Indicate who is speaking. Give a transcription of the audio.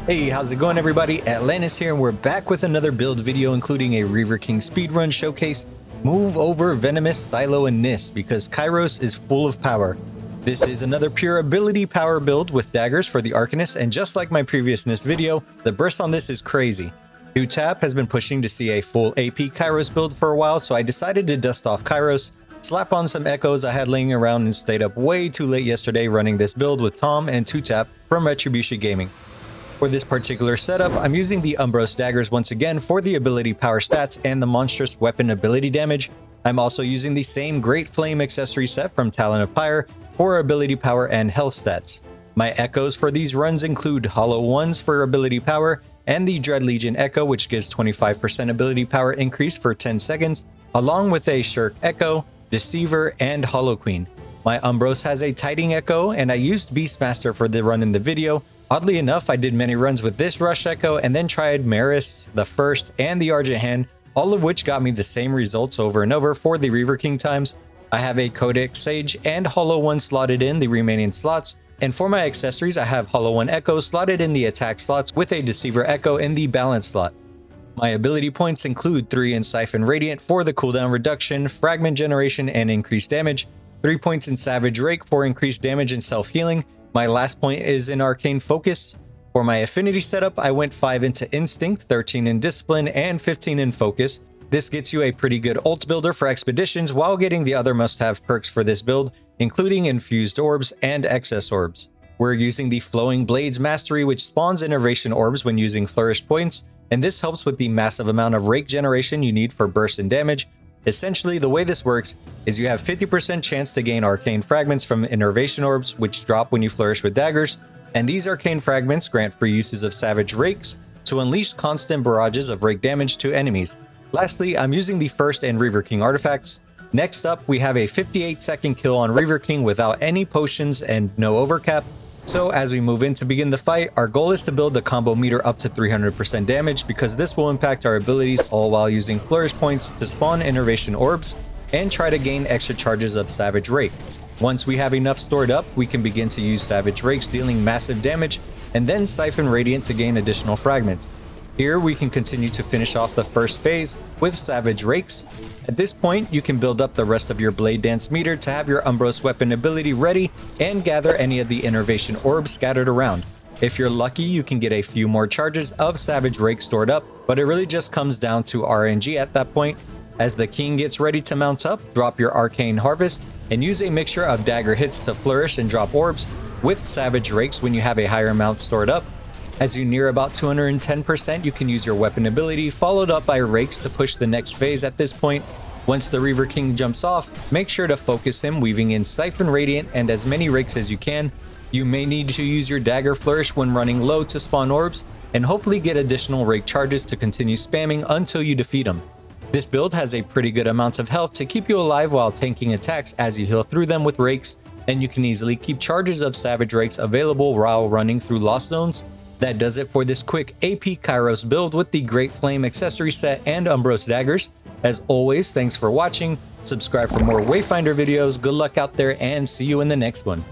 Speaker 1: Hey, how's it going everybody? Atlantis here, and we're back with another build video including a Reaver King speedrun showcase, move over Venomous, Silo, and Nis because Kyros is full of power. This is another pure ability power build with daggers for the Arcanist, and just like my previous Nis video, the burst on this is crazy. 2tap has been pushing to see a full AP Kyros build for a while, so I decided to dust off Kyros, slap on some echoes I had laying around, and stayed up way too late yesterday running this build with Tom and 2tap from Retribution Gaming. For this particular setup, I'm using the Umbros daggers once again for the ability power stats and the monstrous weapon ability damage. I'm also using the same Great Flame accessory set from Talon of Pyre for ability power and health stats. My echoes for these runs include Hollow Ones for ability power and the Dread Legion Echo, which gives 25% ability power increase for 10 seconds, along with a Shirk Echo, Deceiver, and Hollow Queen. My Umbros has a Tiding Echo, and I used Beastmaster for the run in the video. Oddly enough, I did many runs with this Rush Echo and then tried Maris, the First, and the Argent Hand, all of which got me the same results over and over for the Reaver King times. I have a Codex Sage and Hollow One slotted in the remaining slots, and for my accessories I have Hollow One Echo slotted in the attack slots with a Deceiver Echo in the balance slot. My ability points include 3 in Siphon Radiant for the cooldown reduction, fragment generation, and increased damage, 3 points in Savage Rake for increased damage and self-healing. My last point is in Arcane Focus. For my affinity setup, I went 5 into Instinct, 13 in Discipline, and 15 in Focus. This gets you a pretty good ult builder for expeditions while getting the other must-have perks for this build, including Infused Orbs and Excess Orbs. We're using the Flowing Blades Mastery, which spawns Innervation Orbs when using Flourished points, and this helps with the massive amount of rake generation you need for burst and damage. Essentially, the way this works is you have 50% chance to gain arcane fragments from Innervation Orbs, which drop when you flourish with daggers, and these arcane fragments grant free uses of Savage Rakes to unleash constant barrages of rake damage to enemies. Lastly, I'm using the First and Reaver King artifacts. Next up, we have a 58-second kill on Reaver King without any potions and no overcap. So as we move in to begin the fight, our goal is to build the combo meter up to 300% damage because this will impact our abilities, all while using flourish points to spawn Innervation Orbs and try to gain extra charges of Savage Rake. Once we have enough stored up, we can begin to use Savage Rakes dealing massive damage and then Siphon Radiant to gain additional fragments. Here we can continue to finish off the first phase with Savage Rakes. At this point, you can build up the rest of your Blade Dance meter to have your Umbros weapon ability ready and gather any of the Innervation Orbs scattered around. If you're lucky, you can get a few more charges of Savage Rake stored up, but it really just comes down to RNG at that point. As the king gets ready to mount up, drop your Arcane Harvest and use a mixture of dagger hits to flourish and drop orbs with Savage Rakes when you have a higher amount stored up. As you near about 210%, you can use your weapon ability, followed up by rakes to push the next phase at this point. Once the Reaver King jumps off, make sure to focus him, weaving in Siphon Radiant and as many rakes as you can. You may need to use your Dagger Flourish when running low to spawn orbs, and hopefully get additional rake charges to continue spamming until you defeat him. This build has a pretty good amount of health to keep you alive while tanking attacks as you heal through them with rakes, and you can easily keep charges of Savage Rakes available while running through Lost Zones. That does it for this quick AP Kyros build with the Great Flame accessory set and Umbros daggers. As always, thanks for watching, subscribe for more Wayfinder videos, good luck out there, and see you in the next one.